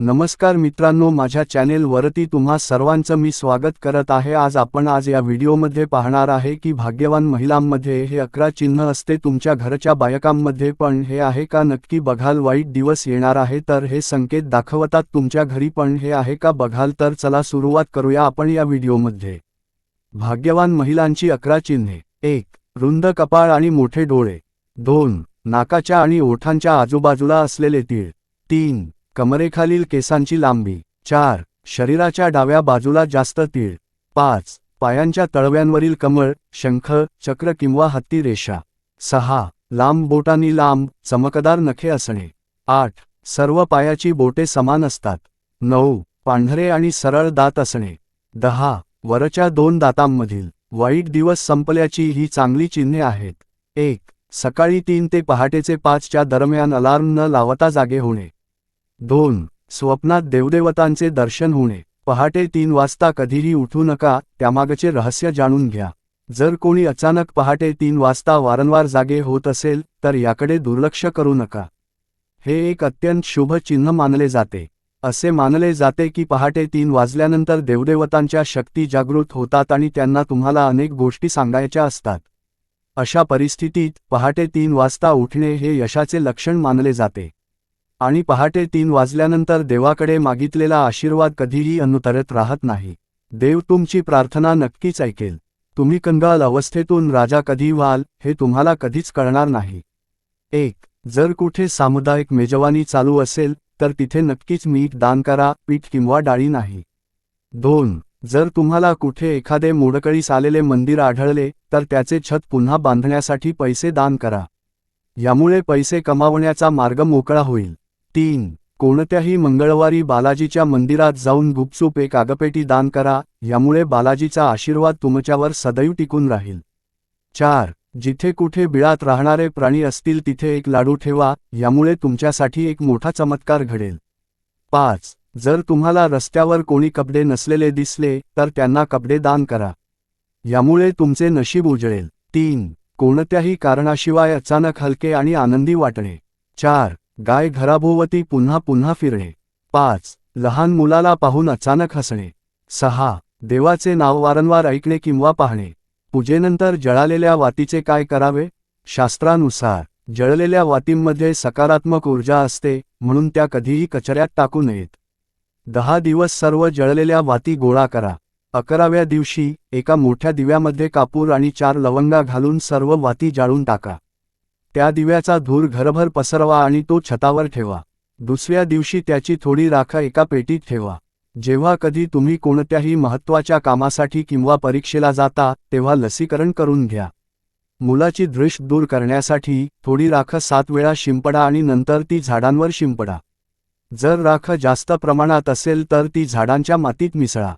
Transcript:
नमस्कार मित्रांनो, माझ्या चॅनेल वरती तुम्हा सर्वांचं मी स्वागत करत आहे। आज या व्हिडिओमध्ये पाहणार आहे की भाग्यवान महिलांमध्ये हे 11 चिन्ह असते। तुमच्या घरच्या बायकांमध्ये पण हे आहे का नक्की बघाल। वाईट दिवस येणार आहे तर हे संकेत दाखवतात तुमच्या घरी पण हे आहे का बघाल। तर चला सुरुवात करूया आपण या व्हिडिओमध्ये। भाग्यवान महिलांची 11 चिन्हे। 1. रुंद कपाळ आणि मोठे डोळे। 2. नाकाच्या आणि ओठांच्या आजूबाजूला असलेले तीळ। 3. कमरेखालील केसांची लांबी। 4. शरीराच्या डाव्या बाजूला जास्त तीळ। 5. पायांच्या तळव्यांवरील कमळ, शंख, चक्र किंवा हत्ती रेषा। 6. लांब बोटांनी लांब, चमकदार नखे असणे। 8. सर्व पायाची बोटे समान असतात। 9. पांढरे आणि सरळ दात असणे। 10. वरच्या 2 दातांमधील वाईट दिवस संपल्याची ही चांगली चिन्हे आहेत। 1. सकाळी 3 ते पहाटेचे 5 च्या दरम्यान अलार्म न लावता जागे होणे। 2. स्वप्नात देवदेवतांचे दर्शन होणे। पहाटे 3 वाजता कधीही उठू नका, त्यामागचे रहस्य जाणून घ्या। जर कोणी अचानक पहाटे 3 वाजता वारंवार जागे होत असेल तर याकडे दुर्लक्ष करू नका। हे एक अत्यंत शुभ चिन्ह मानले जाते। असे मानले जाते की पहाटे 3 वाजल्यानंतर देवदेवतांच्या शक्ती जागृत होतात आणि त्यांना तुम्हाला अनेक गोष्टी सांगायच्या असतात। अशा परिस्थितीत पहाटे 3 वाजता उठणे हे यशाचे लक्षण मानले जाते आणि पहाटे 3 वाजल्यानंतर देवाकडे मागितलेला आशीर्वाद कधीही अनुतरत राहत नाही। देव तुमची प्रार्थना नक्कीच ऐकेल। तुम्ही कंगाल अवस्थेतून राजा कधी व्हाल हे तुम्हाला कधीच कळणार नाही। 1. जर कुठे सामुदायिक मेजवानी चालू असेल तर तिथे नक्कीच मीठ दान करा, पीठ किंवा डाळी नाही। 2. जर तुम्हाला कुठे एखादे मोडकळीस आलेले मंदिर आढळले तर त्याचे छत पुन्हा बांधण्यासाठी पैसे दान करा। यामुळे पैसे कमावण्याचा मार्ग मोकळा होईल। 3. कोणत्याही मंगळवारी बालाजीच्या मंदिरात जाऊन गुपचूप एक आगपेटी दान करा, यामुळे बालाजीचा आशीर्वाद तुमच्यावर सदैव टिकून राहील। 4. जिथे कुठे बिळात राहणारे प्राणी असतील तिथे एक लाडू ठेवा, यामुळे तुमच्यासाठी एक मोठा चमत्कार घडेल। 5. जर तुम्हाला रस्त्यावर कोणी कपडे नसलेले दिसले तर त्यांना कपडे दान करा, यामुळे तुमचे नशीब उजळेल। 3. कोणत्याही कारणाशिवाय अचानक हलके आणि आनंदी वाटणे। 4. गाय घराभोवती पुन्हा पुन्हा फिरणे। 5. लहान मुलाला पाहून अचानक हसणे। 6. देवाचे नाव वारंवार ऐकणे किंवा पाहणे। पूजेनंतर जळालेल्या वातीचे काय करावे? शास्त्रानुसार जळलेल्या वातींमध्ये सकारात्मक ऊर्जा असते, म्हणून त्या कधीही कचऱ्यात टाकू नयेत। 10 दिवस सर्व जळलेल्या वाती गोळा करा। 11व्या दिवशी एका मोठ्या दिव्यामध्ये कापूर आणि 4 लवंगा घालून सर्व वाती जाळून टाका। त्या दिव्याचा धूर घरभर पसरवा आणि तो छतावर ठेवा। दुसऱ्या दिवशी त्याची थोडी राख एका पेटीत ठेवा। जेव्हा कधी तुम्ही कोणत्याही महत्त्वाच्या कामासाठी किंवा परीक्षेला जाता तेव्हा लसीकरण करून घ्या। मुलाची दृष्टी दूर करण्यासाठी थोडी राख 7 वेळा शिंपडा आणि नंतर ती झाडांवर शिंपडा। जर राख जास्त प्रमाणात असेल तर ती झाडांच्या मातीत मिसळा।